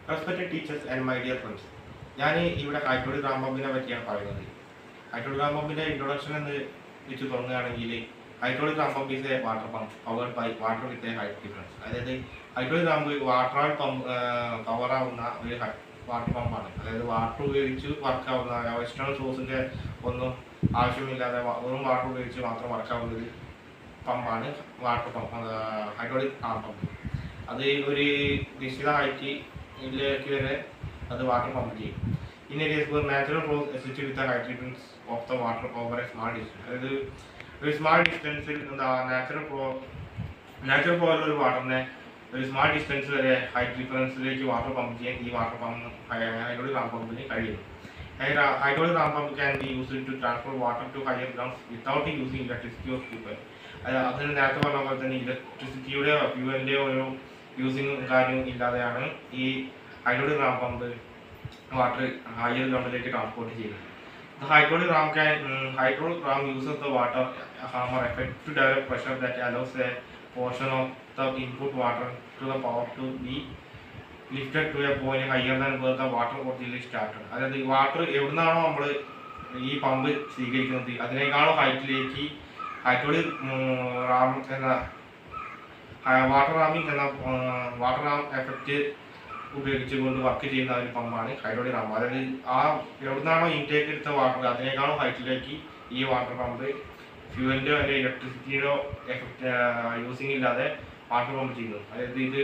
Respected teachers and my dear friends, ഞാൻ ഇവിടെ hydraulic Ram പമ്പിനെ പറ്റിയാണ് പറയുന്നത്. ഹൈഡ്രോളിക് റാം പമ്പിന്റെ ഇൻട്രൊഡക്ഷൻ എന്ന് വെച്ച് തുടങ്ങുകയാണെങ്കിൽ hydraulic ram pump is a water pump powered by water with a high difference. അതായത് ഹൈഡ്രോളിക് റാമ്പ് വാട്ടറാൽ പവർ ആവുന്ന ഒരു വാട്ടർ പമ്പാണ്. അതായത് വാട്ടർ ഉപയോഗിച്ച് വർക്കാവുന്ന എക്സ്റ്റേണൽ സോഴ്സിന്റെ ഒന്നും ആവശ്യമില്ലാതെ വെറും വാട്ടർ ഉപയോഗിച്ച് മാത്രം വർക്കാവുന്ന ഒരു പമ്പാണ് water pump, hydraulic ram pump. അത് ഒരു നിശ്ചിത ഹൈറ്റിലേക്ക് വരെ അത് വാട്ടർ പമ്പ് ചെയ്യും. In areas where natural flows assist with the high difference of the water over a small distance. അതായത് ഒരു സ്മാൾ ഡിസ്റ്റൻസിൽ എന്താ നാച്ചുറൽ ഫ്ലോ ഒരു വാട്ടറിനെ ഒരു സ്മാൾ ഡിസ്റ്റൻസ് വരെ ഹൈ ഡിഫറൻസിലേക്ക് വാട്ടർ പമ്പ് ചെയ്യാൻ ഈ വാട്ടർ പമ്പ് ഹൈഡ്രോളിക് റാം പമ്പിന് കഴിയുന്നു. Hydraulic ram pump can be used to transfer water to higher grounds without using electricity of fuel. അതിന് നേരത്തെ പറഞ്ഞ പോലെ തന്നെ ഇലക്ട്രിസിറ്റിയുടെയോ ഫ്യൂവലിൻ്റെയോ ഒരു യൂസിങ് കാര്യം ഇല്ലാതെയാണ് ഈ hydraulic ram pump water higher ഗ്രൗണ്ടിലേക്ക് ട്രാൻസ്പോർട്ട് ചെയ്യുന്നത്. The hydraulic ram uses the water hammer effect to develop pressure that allows a portion of the input water to the power to be lifted to a point higher than where the water originally started. അതായത് ഈ water എവിടുന്നാണോ നമ്മൾ ഈ pump സ്വീകരിക്കുന്നത് അതിനേക്കാളും ഹൈറ്റിലേക്ക് hydraulic Ram എന്ന water Ram effect ഉപയോഗിച്ചുകൊണ്ട് work ചെയ്യുന്ന ഒരു പമ്പാണ് ഹൈഡ്രോളിക് റാം. അതായത് ആ എവിടുന്നാണോ ഇൻടേക്ക് എടുത്ത വാട്ടർ അതിനേക്കാളും ഹൈറ്റിലേക്ക് ഈ വാട്ടർ പമ്പ് ഫ്യൂവലിൻ്റെയോ അല്ലെങ്കിൽ ഇലക്ട്രിസിറ്റിയോ എഫക്റ്റ് യൂസിങ് ഇല്ലാതെ വാട്ടർ പമ്പ് ചെയ്യുന്നത്. അതായത് ഇത്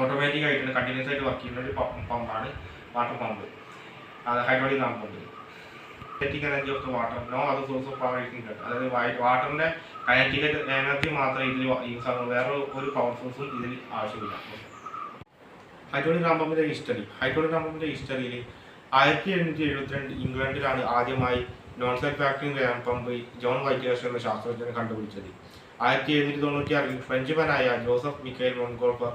ഓട്ടോമാറ്റിക് ആയിട്ട് കണ്ടിന്യൂസ് ആയിട്ട് വർക്ക് ചെയ്യുന്ന ഒരു പമ്പാണ് water pump, hydraulic ram pump. Kinetic energy of the water no other source of power using. അതായത് വാട്ടറിന്റെ കൈനറ്റിക് എനർജി മാത്രമേ ഇതിൽ യൂസ് ആകുന്നു, വേറെ ഒരു പവർ സോഴ്സും ഇതിൽ ആവശ്യമില്ല. ഹൈഡ്രോളിക് റാം പമ്പിന്റെ ഹിസ്റ്ററിയിൽ 1772 ഇംഗ്ലണ്ടിലാണ് ആദ്യമായി non self acting ram pump John Whitehurst എന്ന ശാസ്ത്രജ്ഞൻ കണ്ടുപിടിച്ചത്. 1796 ഫ്രഞ്ചുമാനായ ജോസഫ് മിക്കേൽ മോൺഗോൾഫർ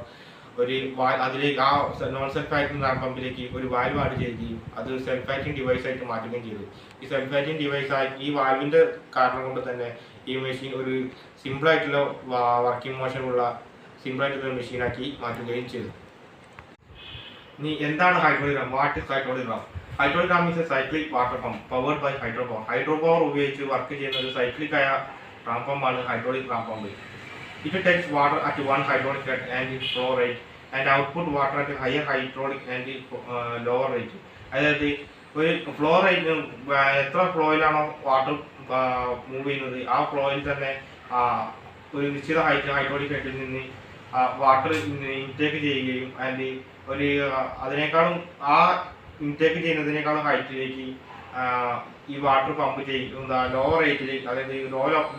അതിലേക്ക് ആ നോൺ സെൽഫ് ആക്ടിംഗ് റാം പമ്പിലേക്ക് ഒരു വാൽവ് ആഡ് ചെയ്യുകയും അത് സെൽഫ് ആക്ടിംഗ് ഡിവൈസ് ആയിട്ട് മാറ്റുകയും ചെയ്തു. ഈ സെൽഫ് ആക്ടിംഗ് ഡിവൈസ് ആയി ഈ വാൽവിന്റെ കാരണം കൊണ്ട് തന്നെ ഈ മെഷീൻ ഒരു സിമ്പിളായിട്ടുള്ള വർക്കിംഗ് മോഷനുള്ള സിമ്പിളായിട്ടുള്ള മെഷീനാക്കി മാറ്റുകയും ചെയ്തു. ഇനി എന്താണ് hydraulic ram? What is hydraulic ram? Hydraulic ram is a cyclic water pump powered by hydro power ഉപയോഗിച്ച് വർക്ക് ചെയ്യുന്ന ഒരു സൈക്ലിക് ആയ റാം പമ്പാണ് hydraulic ram pump. It takes water at one hydraulic and flow rate and output water at higher hydraulic and lower rate. അതായത് ഒരു flow rate എത്ര ഫ്ലോയിലാണോ water move ചെയ്യുന്നത് ആ ഫ്ലോയിൽ തന്നെ ഒരു നിശ്ചിത ഹൈഡ്രോളിക് ഹെഡിൽ നിന്ന് വാട്ടർ ഇൻടേക്ക് ചെയ്യുകയും ആൻഡ് ഒരു അതിനേക്കാളും ആ ഇൻടേക്ക് ചെയ്യുന്നതിനേക്കാളും ഹൈറ്റിലേക്ക് ഈ വാട്ടർ പമ്പ് ചെയ്യുന്ന ലോവർ റേറ്റിലേക്ക്, അതായത്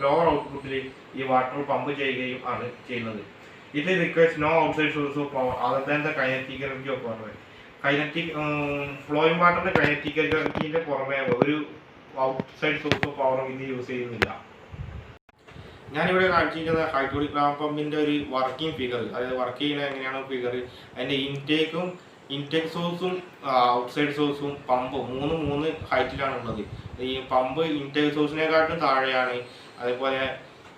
ലോവർ ഔട്ട്പുട്ടിൽ ഈ വാട്ടർ പമ്പ് ചെയ്യുകയും ആണ് ചെയ്യുന്നത്. ഇത് requires no outside source of power other than the kinetic energy of water. Flowing വാട്ടറിന്റെ കൈനറ്റിക് എനർജിന്റെ പുറമെ ഒരു ഔട്ട്സൈഡ് സോഴ്സ് ഓഫ് പവറും ഇത് യൂസ് ചെയ്യുന്നില്ല. ഞാനിവിടെ കാണിച്ചിരിക്കുന്നത് ഹൈഡ്രോളിക് റാം പമ്പിന്റെ ഒരു വർക്കിംഗ് ഫിഗർ, അതായത് വർക്ക് ചെയ്യുന്നത് എങ്ങനെയാണ് ഫിഗർ. അതിന്റെ ഇൻടേക്ക് സോഴ്സും ഔട്ട്സൈഡ് സോഴ്സും പമ്പും മൂന്ന് ഹൈറ്റിലാണ് ഉള്ളത്. ഈ പമ്പ് ഇൻടേക്ക് സോഴ്സിനെക്കാട്ടും താഴെയാണ്, അതേപോലെ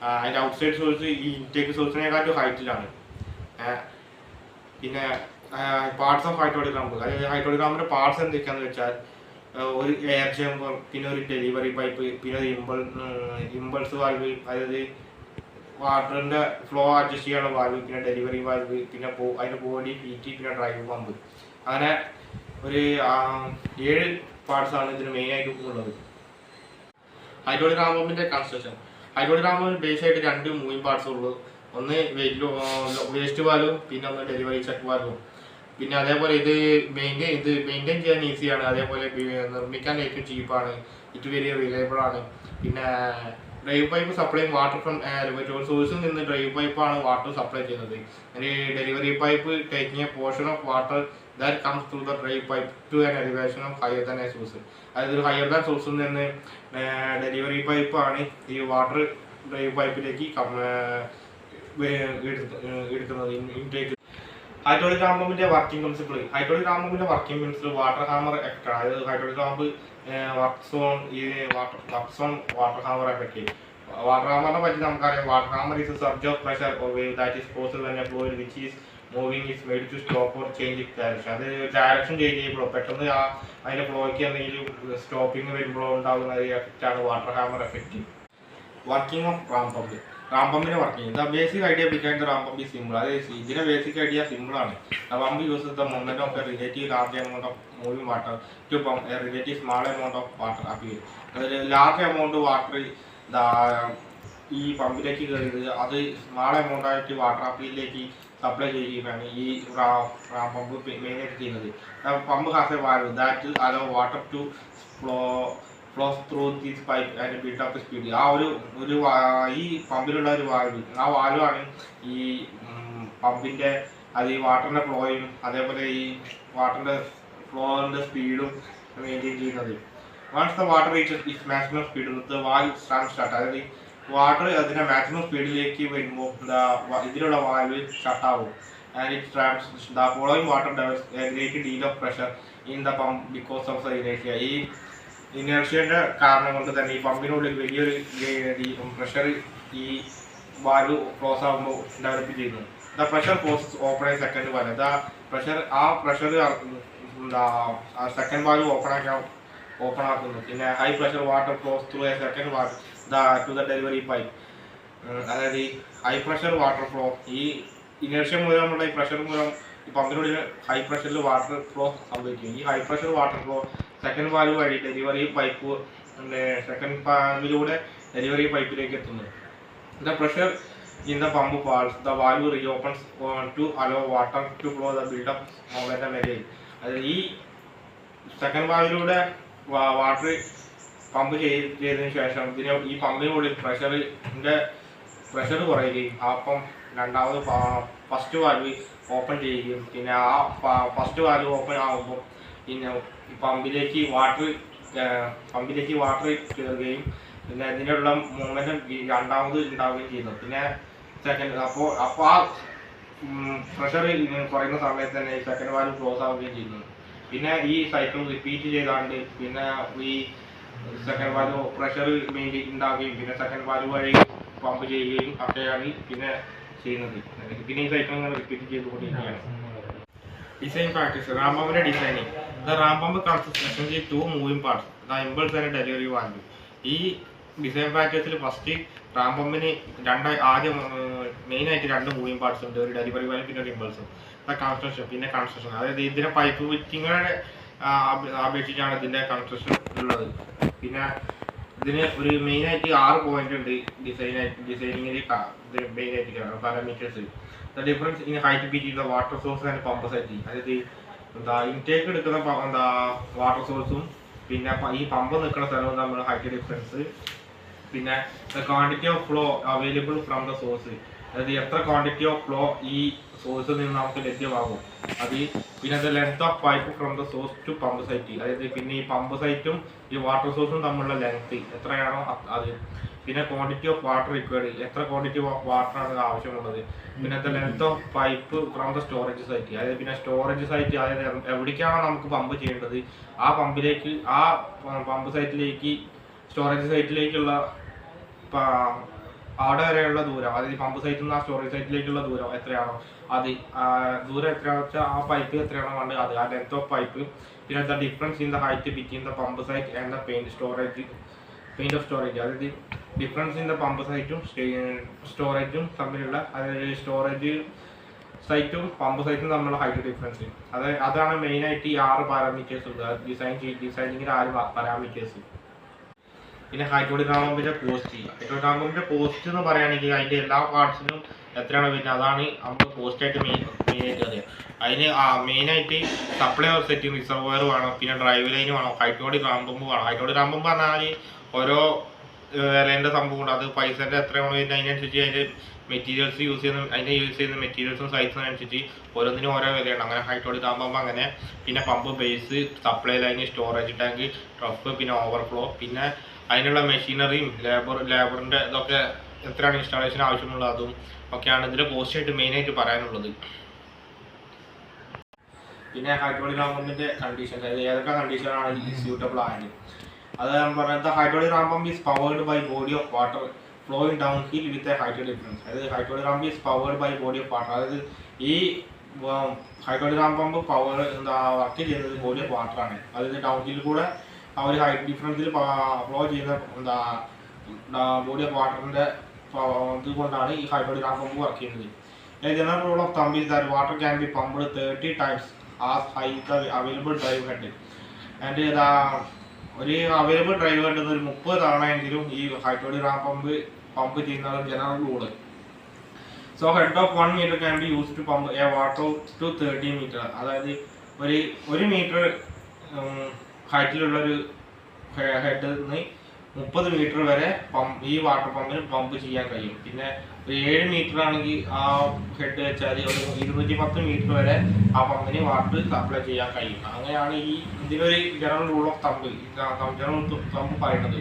അതിന്റെ ഔട്ട്സൈഡ് സോഴ്സ് ഈ ഇൻടേക്ക് സോഴ്സിനെക്കാട്ടും ഹൈറ്റിലാണ്. പിന്നെ പാർട്സ് ഓഫ് ഹൈഡ്രോളിക് റാമ്പ്, അതായത് ഹൈഡ്രോളിക് റാമ്പിന്റെ പാർട്സ് എന്തൊക്കെയാണെന്ന് വെച്ചാൽ ഒരു എയർ ചേമ്പർ, പിന്നെ ഒരു ഡെലിവറി പൈപ്പ്, പിന്നെ ഒരു ഇമ്പൾസ് വാൽവ്, അതായത് വാട്ടറിന്റെ ഫ്ലോ അഡ്ജസ്റ്റ് ചെയ്യാനുള്ള വാൽവ്, പിന്നെ ഡെലിവറി വാൽവ്, പിന്നെ അതിന്റെ ബോഡി ഫീറ്റ്, പിന്നെ ഡ്രൈവ് പമ്പ്. അങ്ങനെ ഒരു 7 പാർട്സ് ആണ് ഇതിന് മെയിൻ ആയിട്ട് ഉള്ളത്. ഹൈഡ്രോളിക് റാം പമ്പിന്റെ കൺസ്ട്രക്ഷൻ. ഹൈഡ്രോളിക് റാം പമ്പിന് ബേസ് ആയിട്ട് 2 മൂവിംഗ് പാർട്സ് ഉള്ളൂ. ഒന്ന് വേസ്റ്റ് വാൽവും, പിന്നെ ഒന്ന് ഡെലിവറി ചെക്ക് വാൽവും. പിന്നെ അതേപോലെ ഇത് മെയിൻറ്റെയിൻ ചെയ്യാൻ ഈസിയാണ്, അതേപോലെ നിർമ്മിക്കാൻ ഏറ്റവും ചീപ്പാണ്, ഇത് വെരി റിലയബിൾ ആണ്. പിന്നെ drive pipe supply water from സോഴ്സിൽ നിന്ന് ഡ്രൈവ് പൈപ്പാണ് വാട്ടർ സപ്ലൈ ചെയ്യുന്നത്. Delivery pipe taking a portion of water that comes through the drive pipe to an elevation of higher than a source. അതായത് higher than സോഴ്സിൽ നിന്ന് delivery പൈപ്പാണ് ഈ water drive പൈപ്പിലേക്ക് എടുക്കുന്നത്, ഇൻടേക്ക്. ഹൈഡ്രോളിക് റാം പമ്പിന്റെ working principle. Water hammer effect ആണ്. അതായത് hydraulic ramp works on water hammer effect. Water ഹാമറിനെ പറ്റി നമുക്കറിയാം. Water hammer is a surge of pressure or wave that is possible when a fluid which is moving is made to stop or change direction. അത് direction change ചെയ്യുമ്പോഴോ പെട്ടെന്ന് അതിൻ്റെ ഫ്ലോയ്ക്ക് എന്തെങ്കിലും സ്റ്റോപ്പിങ് വരുമ്പോഴോ ഉണ്ടാകുന്ന ഒരു എഫക്റ്റാണ് water hammer effect. Working of ram pump. Ram പമ്പിന്റെ working. The basic idea behind the ram pump is simple. അതായത് ഇതിന്റെ ബേസിക് ഐഡിയ സിമ്പിൾ ആണ്. The pump uses the moment of A relative large amount of moving water to pump a relative small amount of water uphill. അതായത് large amount water ഈ പമ്പിലേക്ക് കയറിയത് അത് small amount ആയിട്ട് water അപ്പീലിലേക്ക് supply ചെയ്യുകയാണ് ഈ റാം പമ്പ് മെയിനായിട്ട് ചെയ്യുന്നത്. Pump has a valve that allow water to flows through this pipe and build up speed. ആ ഒരു ഈ പമ്പിലുള്ള ഒരു വാൽവ്, ആ വാൽവാണ് ഈ പമ്പിൻ്റെ അത് ഈ വാട്ടറിൻ്റെ ഫ്ലോയും അതേപോലെ ഈ വാട്ടറിൻ്റെ ഫ്ലോറിൻ്റെ സ്പീഡും മെയിൻറ്റെയിൻ ചെയ്യുന്നത്. Once the water reaches its maximum speed the valve start. അതായത് വാട്ടർ അതിൻ്റെ മാക്സിമം സ്പീഡിലേക്ക് വരുമ്പോൾ ഇതിലുള്ള വാൽവ് ഷട്ടാവും. And it traps the following water develops a great deal of pressure in the pump because of the inertia. ഈ ഇനേർഷ്യൻ്റെ കാരണം കൊണ്ട് തന്നെ ഈ പമ്പിനുള്ളിൽ വലിയൊരു പ്രഷർ ഈ വാൽവ് ക്ലോസ് ആകുമ്പോൾ ഡെവലപ്പ് ചെയ്യുന്നു. The pressure forces open a second valve. ആ പ്രഷർ സെക്കൻഡ് വാൽവ് ഓപ്പൺ ആക്കുന്നു. പിന്നെ high pressure water flows through a second valve to the delivery pipe. അതായത് ഈ ഹൈ പ്രഷർ വാട്ടർ ഫ്ലോ ഈ inertia മൂലമുള്ള ഈ പ്രഷർ മൂലം ഈ പമ്പിനുള്ളിൽ ഹൈ പ്രഷറിൽ വാട്ടർ ഫ്ലോ സംഭവിക്കും. ഈ high pressure water flow second valve വഴി ഡെലിവറി പൈപ്പ് സെക്കൻഡ് വാൽവിലൂടെ ഡെലിവറി പൈപ്പിലേക്ക് എത്തുന്നു. The pressure in the pump falls the valve reopens to allow water to flow the buildup momentum again. അതായത് ഈ second വാൽവിലൂടെ water pump ചെയ്തതിനു ശേഷം ഈ പമ്പിനുള്ളിൽ pressure കുറയുകയും അപ്പം രണ്ടാമത് ഫസ്റ്റ് വാൽവ് ഓപ്പൺ ചെയ്യുകയും പിന്നെ ആ ഫസ്റ്റ് വാൽവ് ഓപ്പൺ ആകുമ്പോൾ പിന്നെ പമ്പിലേക്ക് വാട്ടർ കയറുകയും പിന്നെ അതിനുള്ള മൂവ്മെൻറ്റും രണ്ടാമത് ഉണ്ടാവുകയും ചെയ്യുന്നു. പിന്നെ സെക്കൻഡ് അപ്പോൾ ആ പ്രഷർ കുറയുന്ന സമയത്ത് തന്നെ സെക്കൻഡ് വാൽവ് ക്ലോസ് ആവുകയും ചെയ്യുന്നു. പിന്നെ ഈ സൈക്കിൾ റിപ്പീറ്റ് ചെയ്താണ്ട് പിന്നെ ഈ സെക്കൻഡ് വാൽവ് പ്രഷർ ഉണ്ടാവുകയും പിന്നെ സെക്കൻഡ് വാൽവ് വഴി പമ്പ് ചെയ്യുകയും ഒക്കെയാണ് പിന്നെ ചെയ്യുന്നത്. പിന്നെ ഈ സൈക്കിൾ ഇങ്ങനെ റിപ്പീറ്റ് ചെയ്തുകൊണ്ടിരിക്കുകയാണ്. Design practice. റാം പമ്പിന്റെ ഡിസൈനിങ്. The ram pump consist essentially two moving parts, the impulse and delivery valve. ഈ ഡിസൈൻ പ്രാക്ടീസിൽ ഫസ്റ്റ് റാം പമ്പിന് ആദ്യം മെയിനായിട്ട് രണ്ട് മൂവിംഗ് പാർട്സ് ഉണ്ട്, ഒരു ഡെലിവറി വാൽവ് പിന്നെ ഒരു ഇമ്പൾസും. പിന്നെ കൺസ്ട്രക്ഷൻ, അതായത് ഇതിന്റെ പൈപ്പ് ഫിറ്റിങ്ങുകളെ അപേക്ഷിച്ചാണ് ഇതിന്റെ കൺസ്ട്രക്ഷൻ ഉള്ളത്. പിന്നെ ഇതിന് ഒരു മെയിനായിട്ട് 6 പോയിന്റ് ഉണ്ട് ഡിസൈനിങ്ങിൽ മെയിനായിട്ട് parameters. The difference in height between the water source and pump site. അതായത് ഇൻടേക്ക് എടുക്കുന്ന വാട്ടർ സോഴ്സും പിന്നെ ഈ പമ്പ് നിൽക്കുന്ന സ്ഥലവും തമ്മിലുള്ള ഹൈറ്റ് ഡിഫറൻസ്. പിന്നെ the quantity of flow available from the source. അതായത് എത്ര ക്വാണ്ടിറ്റി ഓഫ് ഫ്ലോ ഈ സോഴ്സിൽ നിന്ന് നമുക്ക് ലഭ്യമാകും അത്. പിന്നെ the length of pipe from the source to pump site. അതായത് പിന്നെ ഈ പമ്പ് സൈറ്റും ഈ വാട്ടർ സോഴ്സും തമ്മിലുള്ള ലെങ്ത് എത്രയാണോ അത്. പിന്നെ ക്വാണ്ടിറ്റി ഓഫ് വാട്ടർ റിക്വയർഡ്, എത്ര ക്വാണ്ടിറ്റി ഓഫ് വാട്ടറാണ് ആവശ്യമുള്ളത്. പിന്നെ the length of pipe from the storage site. അതായത് പിന്നെ സ്റ്റോറേജ് സൈറ്റ്, അതായത് എവിടേക്കാണോ നമുക്ക് പമ്പ് ചെയ്യേണ്ടത് ആ പമ്പ് സൈറ്റിലേക്ക് സ്റ്റോറേജ് സൈറ്റിലേക്കുള്ള അവിടെ വരെയുള്ള ദൂരം, അതായത് പമ്പ് സൈറ്റിൽ നിന്ന് ആ സ്റ്റോറേജ് സൈറ്റിലേക്കുള്ള ദൂരം എത്രയാണോ അത്, ദൂരം എത്രയാണെന്ന് വെച്ചാൽ ആ പൈപ്പ് എത്രയാണോ വേണ്ടത് അത്, ആ ലെങ്ത് ഓഫ് പൈപ്പ്. പിന്നെ the difference in the height between the pump site and the point of storage. അതായത് ഡിഫറൻസ് ഇൻ ദ പമ്പ് സൈറ്റും സ്റ്റോറേജും തമ്മിലുള്ള, അതായത് സ്റ്റോറേജ് സൈറ്റും പമ്പ് സൈറ്റും തമ്മിലുള്ള ഹൈറ്റ് ഡിഫറൻസ്. അതാണ് മെയിനായിട്ട് ഈ 6 പാരാമീറ്റേഴ്സ് ഉള്ളത് ഡിസൈനിങ്ങിൽ 6 പാരാമീറ്റേഴ്സ്. പിന്നെ ഹൈഡ്രോളിക് റാം പമ്പിന്റെ കോസ്റ്റ്. ഹൈഡ്രോളിക് റാം പമ്പിന്റെ കോസ്റ്റ് എന്ന് പറയുകയാണെങ്കിൽ അതിന്റെ എല്ലാ പാർട്സിനും എത്രയാണ് വരുന്നത് അതാണ് നമുക്ക് കോസ്റ്റായിട്ട് മെയിനായിട്ട് അറിയാം. അതിന് മെയിനായിട്ട് സപ്ലൈ സെറ്റ് റിസർവോയർ വേണം, പിന്നെ ഡ്രൈവ് ലൈൻ വേണം, ഹൈഡ്രോളിക് റാം പമ്പ് വേണം. ഹൈഡ്രോളിക് റാം പമ്പ് പറഞ്ഞാൽ ഓരോ വിലേൻ്റെ സംഭവം ഉണ്ട്, അത് പൈസേൻ്റെ എത്രയാണോ വരുന്നത് അതിനനുസരിച്ച് അതിൻ്റെ മെറ്റീരിയൽസ് യൂസ് ചെയ്യുന്ന മെറ്റീരിയൽസും സൈസും അനുസരിച്ച് ഓരോന്നിനും ഓരോ വിലയുണ്ട്. അങ്ങനെ ഹൈഡ്രോളിക് റാം പമ്പ് അങ്ങനെ. പിന്നെ pump base, supply line, storage tank, trough, പിന്നെ ഓവർഫ്ലോ, പിന്നെ അതിനുള്ള മെഷീനറിയും ലേബറിൻ്റെ ഇതൊക്കെ എത്രയാണ് ഇൻസ്റ്റാളേഷൻ ആവശ്യമുള്ളത് അതും ഒക്കെയാണ് ഇതിൽ കോസ്റ്റായിട്ട് മെയിനായിട്ട് പറയാനുള്ളത്. പിന്നെ ഹൈഡ്രോളിക് റാം പമ്പിൻ്റെ കണ്ടീഷൻസ്, അതായത് ഏതൊക്കെ കണ്ടീഷനാണ് സ്യൂട്ടബിൾ ആയത് അത് ഞാൻ പറഞ്ഞത്. Hydraulic ram pump is powered by body of water flowing down hill with a height difference. അതായത് hydraulic ram pump is powered by body of വാട്ടർ, അതായത് ഈ hydraulic ramp pump power work ചെയ്യുന്നത് ബോഡി ഓഫ് വാട്ടറാണ്. അതായത് down hill കൂടെ ആ ഒരു ഹൈറ്റ് ഡിഫറൻസിൽ ഫ്ലോ ചെയ്യുന്ന ബോഡി ഓഫ് വാട്ടറിന്റെ ഇതുകൊണ്ടാണ് ഈ ഹൈഡ്രോളിക് റാമ്പ് പമ്പ് വർക്ക് ചെയ്യുന്നത്. A general rule of thumb is that water can be pumped 30 times as high the available drive head. And ഒരു അവൈലബിൾ ഡ്രൈവ് ഹെഡ് ഒരു 30 തവണയെങ്കിലും ഈ ഹൈഡ്രോളിക് റാമ്പ് പമ്പ് ചെയ്യുന്ന general rule. So head of 1 meter can be used to pump a water to 30 meter. അതായത് ഒരു metre ഹൈറ്റിലുള്ളൊരു head 30 metre വരെ ഈ water പമ്പിന് പമ്പ് ചെയ്യാൻ കഴിയും. പിന്നെ 7 മീറ്റർ ആണെങ്കിൽ ആ ഹെഡ് വെച്ചാൽ ഒരു 210 മീറ്റർ വരെ ആ പമ്പിന് വാട്ടർ സപ്ലൈ ചെയ്യാൻ കഴിയും. അങ്ങനെയാണ് ഇതിനൊരു general rule of thumb general thumb പറയുന്നത്.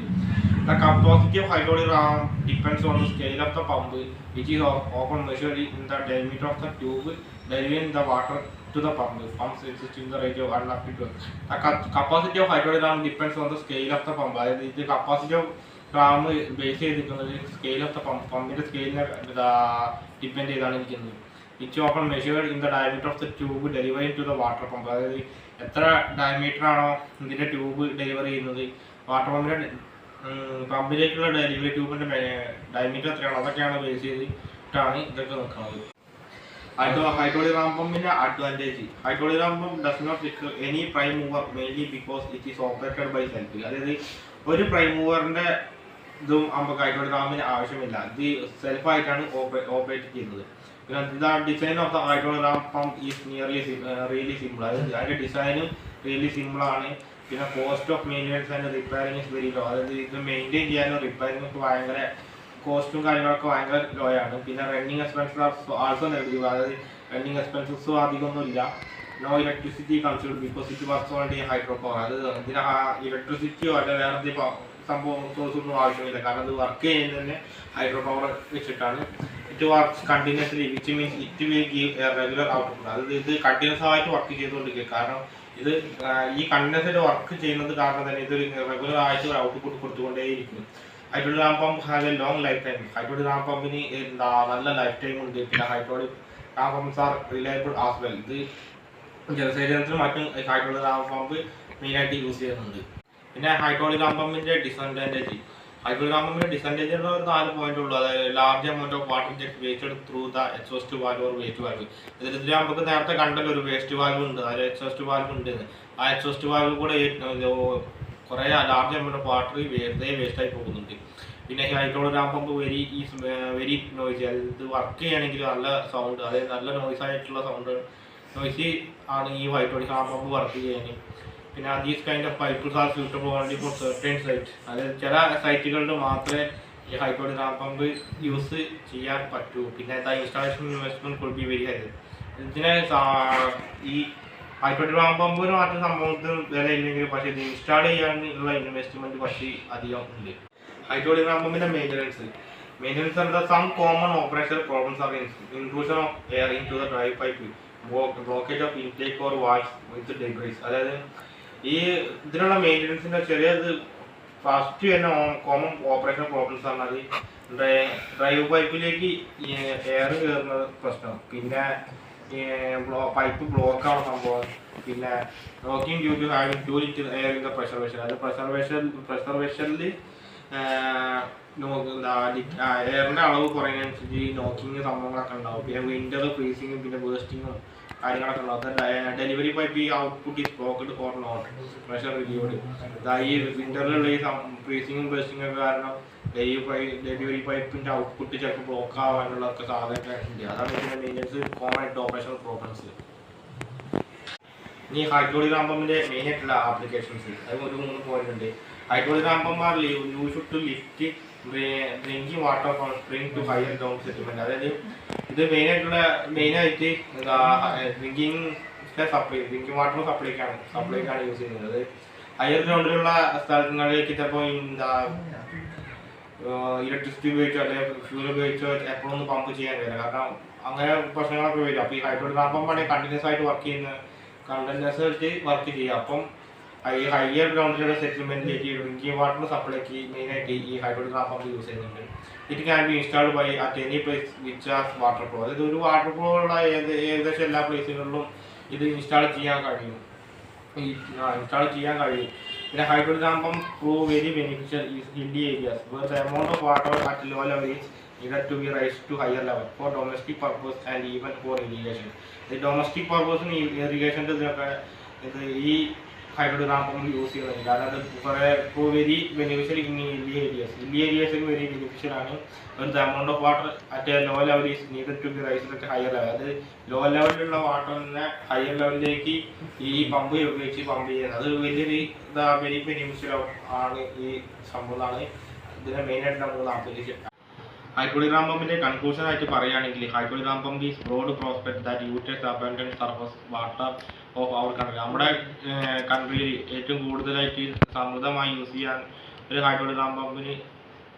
The capacity of hydraulic ram depends on the scale of the pump, which is often measured in the diameter of the tube delivering the water to the pump. Pumps exist in the range of 1 up to 12. The capacity of hydraulic ram depends on the scale of the pump. അതായത് ഇത് capacity of ram base ചെയ്തിരിക്കുന്നത് scale of the പമ്പിന്റെ സ്കെയിലിനെ depend ചെയ്താണ് ഇരിക്കുന്നത്. Which often measured in the diameter of the tube delivering to the water pump. അതായത് എത്ര diameter ആണോ ഇതിന്റെ tube deliver ചെയ്യുന്നത്, വാട്ടർ പമ്പിന്റെ പമ്പിലേക്കുള്ള ഡെലിവറി ട്യൂബിന്റെ ഡയമീറ്റർ എത്രയാണോ അതൊക്കെയാണ് ബേസ് ചെയ്തിട്ടാണ് ഇതൊക്കെ നിൽക്കുന്നത്. ഹൈഡ്രോളിക് റാമ്പ് പമ്പിന്റെ advantage. Hydraulic ramp pump does not require any prime mover mainly because it is operated by self. അതായത് ഒരു പ്രൈം മൂവറിന്റെ ഇതും നമുക്ക് ഹൈഡ്രോളിക് റാമ്പിന് ആവശ്യമില്ല. ഇത് സെൽഫായിട്ടാണ് ഓപ്പറേറ്റ് ചെയ്യുന്നത്. പിന്നെ design of the hydraulic ramp pump is really simple. അതായത് അതിന്റെ ഡിസൈനും റിയലി സിമ്പിൾ ആണ്. പിന്നെ cost of maintenance and repairing is very low. അതായത് ഇത് മെയിൻറ്റെയിൻ ചെയ്യാനും റിപ്പയറിംഗ് ഒക്കെ ഭയങ്കര കോസ്റ്റും കാര്യങ്ങളൊക്കെ ഭയങ്കര ലോ ആണ്. പിന്നെ റണ്ണിങ് എക്സ്പെൻസസ് ആൾസോ നെഗറ്റീവ്. അതായത് റണ്ണിങ് എക്സ്പെൻസസും അധികമൊന്നുമില്ല. No electricity consumed because it works only hydro power. അത് ഇതിന് ഇലക്ട്രിസിറ്റിയോ അല്ല വേറെ സംഭവം സോഴ്സ് ഒന്നും ആവശ്യമില്ല. കാരണം ഇത് വർക്ക് ചെയ്യുന്നത് തന്നെ ഹൈഡ്രോ പവർ വെച്ചിട്ടാണ്. It works continuously which means it will give A regular output. അതായത് ഇത് കണ്ടിന്യൂസ് ആയിട്ട് വർക്ക് ചെയ്തുകൊണ്ടിരിക്കുക. കാരണം ഇത് ഈ കണ്ടിന്യൂസ് ആയിട്ട് വർക്ക് ചെയ്യുന്നത് കാരണം തന്നെ ഇത് റെഗുലർ ആയിട്ട് ഔട്ട്പുട്ട് കൊടുത്തുകൊണ്ടേയിരിക്കും. Hydraulic ramp pump have a long life time. Hydraulic ramp പമ്പിന് നല്ല ലൈഫ് ടൈം ഉണ്ട്. പിന്നെ hydraulic ramp pumps are reliable as well. ഇത് ജലസേചനത്തിനും മറ്റും ഹൈഡ്രോളിക് റാമ്പ് പമ്പ് മെയിനായിട്ട് യൂസ് ചെയ്യുന്നുണ്ട്. പിന്നെ ഹൈഡ്രോളിക് റാമ്പ് പമ്പിന്റെ ഡിസഡ്വാൻറ്റേജ്. ഹൈഡ്രോളിക് റാമ്പ് പമ്പിന്റെ ഡിസഡ്വാൻറ്റേജ് ഒരു 4 പോയിന്റ് ഉള്ളൂ. അതായത് large amount of water jet wasted through the exhaust valve or waste valve. ഇതിൽ നമുക്ക് നേരത്തെ കണ്ടല്ലോ ഒരു വേസ്റ്റ് വാൽവ് ഉണ്ട്, അതിൽ എക്സോസ്റ്റ് വാൽവ് ഉണ്ട്. ആ എക്സോസ്റ്റ് വാൽവ് കൂടെ കുറേ ലാർജ് എമൗണ്ട് ഓഫ് വാട്ടർ വെറുതെ വേസ്റ്റായി പോകുന്നുണ്ട്. പിന്നെ hydraulic ramp pump very noisy. അതായത് ഇത് വർക്ക് ചെയ്യണമെങ്കിൽ നല്ല സൗണ്ട്, അതായത് നല്ല നോയ്സ് ആയിട്ടുള്ള നോയ്സി ആണ് ഈ ഹൈഡ്രോളിക് റാമ്പ് പമ്പ് വർക്ക് ചെയ്യാൻ. പിന്നെ these kind of pipes are suitable only for certain site. അതായത് ചില സൈറ്റുകളിൽ മാത്രമേ ഈ ഹൈഡ്രോളിക് റാമ്പ് പമ്പ് യൂസ് ചെയ്യാൻ പറ്റൂ. പിന്നെ installation investment could be very high. ഇതിനെ ഈ ഹൈഡ്രോളിക് റാമ്പ് പമ്പിന് മറ്റു സംഭവത്തിന് വില ഇല്ലെങ്കിലും പക്ഷേ ഇത് ഇൻസ്റ്റാൾ ചെയ്യാനുള്ള ഇൻവെസ്റ്റ്മെന്റ് കുറച്ച് അധികം ഉണ്ട്. ഹൈഡ്രോളിക് റാമ്പ് പമ്പിന്റെ maintenance under some common operational problems are intrusion of air into the drive pipe, blockage of intake or valves with debris. അതായത് ഈ ഇതിനുള്ള മെയിൻ്റെനൻസിന്റെ ചെറിയത് ഫസ്റ്റ് തന്നെ കോമൺ ഓപ്പറേഷൻ പ്രോബ്ലംസ് ആണ്. അത് ഡ്രൈവ് പൈപ്പിലേക്ക് എയർ കയറുന്ന പ്രശ്നം, പിന്നെ പൈപ്പ് ബ്ലോക്ക് ആവുന്ന സംഭവം, പിന്നെ knocking due to having to little air in the pressure vessel. അത് പ്രഷർ വെസലിൽ എയറിന്റെ അളവ് കുറയുന്നതനുസരിച്ച് ഈ നോക്കിങ് സംഭവങ്ങളൊക്കെ ഉണ്ടാവും. പിന്നെ വിൻഡർ ഫ്രീസിങ്ങും പിന്നെ ബേസ്റ്റിങ്ങും കാര്യങ്ങളൊക്കെ ഉണ്ടാവും. ഡെലിവറി പൈപ്പ് ഈ output is blocked or not pressure relieved. ഈ വിൻഡറിലുള്ള ഈ ഫ്രീസിങ്ങും ബേസ്റ്റിങ്ങും ഒക്കെ കാരണം ഡെലിവറി പൈപ്പിന്റെ ഔട്ട്പുട്ട് ചിലപ്പോൾ ബ്ലോക്ക് ആവാനുള്ള ഒക്കെ സാധ്യത ഉണ്ട്. അതാണ് ഇതിന്റെ മെയിൻ്റെനൻസ് കോമൺ ആയിട്ട് ഓപ്പറേഷണൽ പ്രോബ്ലംസ്. ഇനി ഹൈഡ്രോളിക് റാമ്പ് പമ്പിന്റെ മെയിൻ ആയിട്ടുള്ള ആപ്ലിക്കേഷൻസ് അത് ഒരു 3 പോയിന്റ് ഉണ്ട്. Hydraulic ramp pump are used to lift drinking water from spring to higher ground settlement. അതായത് ഇത് മെയിനായിട്ട് ഡ്രിങ്കിങ് വാട്ടർ സപ്ലൈക്കാണ് യൂസ് ചെയ്യുന്നത്. ഹയർ ഗ്രൗണ്ടിലുള്ള സ്ഥലങ്ങളിലേക്ക് ചിലപ്പോൾ ഇലക്ട്രിസിറ്റി ഉപയോഗിച്ചോ അല്ലെങ്കിൽ ഫ്യൂൽ ഉപയോഗിച്ചോ എപ്പോഴൊന്നും പമ്പ് ചെയ്യാൻ കഴിയില്ല. കാരണം അങ്ങനെ പ്രശ്നങ്ങളൊക്കെ വരും. അപ്പോൾ ഈ ഹൈഡ്രോളിക് റാമ്പ് പമ്പാണെങ്കിൽ കണ്ടിന്യൂസ് ആയിട്ട് വർക്ക് ചെയ്യുക. അപ്പം ഹയർ ഗ്രൗണ്ടിലുള്ള സെറ്റിൽമെന്റിലേക്ക് ഡ്രിങ്കിങ് വാട്ടർ സപ്ലൈക്ക് മെയിനായിട്ട് ഈ ഹൈഡ്രോളിക് റാം പമ്പ് യൂസ് ചെയ്യുന്നുണ്ട്. It can be installed by at any place which has water flow. അതായത് ഒരു വാട്ടർ ഫ്ലോ ഉള്ള ഏകദേശം എല്ലാ പ്ലേസുകളിലും ഇത് ഇൻസ്റ്റാൾ ചെയ്യാൻ കഴിയും. പിന്നെ hydraulic ram pump prove very beneficial is hilly areas where the amount of water at low level is needed to be raised to higher level for domestic purpose and even for irrigation. The domestic purpose irrigation ഇതിനൊക്കെ ഇത് ഈ hydraulic ram pump use ചെയ്യുന്നുണ്ട്. കാരണം അത് കുറേ very beneficial in hilly ഏരിയാസിൽ very beneficial ആണ്. the amount of water at a low level is needed to be raised at a higher level. അത് ലോ ലെവലിലുള്ള വാട്ടറിനെ ഹയർ ലെവലിലേക്ക് ഈ പമ്പ് ഉപയോഗിച്ച് പമ്പ് ചെയ്യുന്നത് അത് വലിയൊരു വെരി ബെനിഫിഷ്യൽ ആണ് ഈ സംഭവമാണ്. ഇതിനെ മെയിനായിട്ട് നമ്മൾ ആപ്ലിക്കേഷൻ. ഹൈഡ്രോളിക് റാം പമ്പിന്റെ കൺക്ലൂഷൻ ആയിട്ട് പറയുകയാണെങ്കിൽ hydraulic ram pump is broad prospect that utilise abundant surface water of our country. നമ്മുടെ കൺട്രിയിൽ ഏറ്റവും കൂടുതലായിട്ട് സമൃദ്ധമായി യൂസ് ചെയ്യാൻ ഒരു ഹൈഡ്രോളിക് റാം പമ്പിന്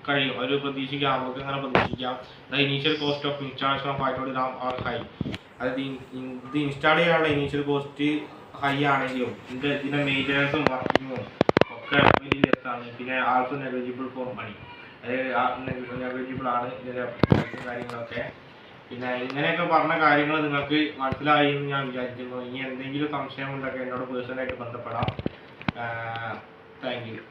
കഴിയും. ഒരു പ്രതീക്ഷിക്കാം, നമുക്ക് അങ്ങനെ പ്രതീക്ഷിക്കാം. The initial cost of installation of hydraulic ram are high. അതായത് ഇത് ഇൻസ്റ്റാൾ ചെയ്യാനുള്ള ഇനീഷ്യൽ കോസ്റ്റ് ഹൈ ആണെങ്കിലും ഇതിന്റെ മെയിൻ്റനൻസും വർക്കിങ്ങും ഒക്കെ വലിയ ലെസ്സാണ്. പിന്നെ ആൾസോ നെഗ്ലിജിബിൾ ഫോർ മണി, അതായത് നെഗ്ലിജിബിൾ ആണ് ഇതിന്റെ പ്രൈസും കാര്യങ്ങളൊക്കെ. പിന്നെ ഇങ്ങനെയൊക്കെ പറഞ്ഞ കാര്യങ്ങൾ നിങ്ങൾക്ക് മനസ്സിലായി എന്ന് ഞാൻ വിചാരിക്കുന്നു. ഇനി എന്തെങ്കിലും സംശയമുണ്ടൊക്കെ എന്നോട് പേഴ്സണലായിട്ട് ബന്ധപ്പെടാം. Thank you.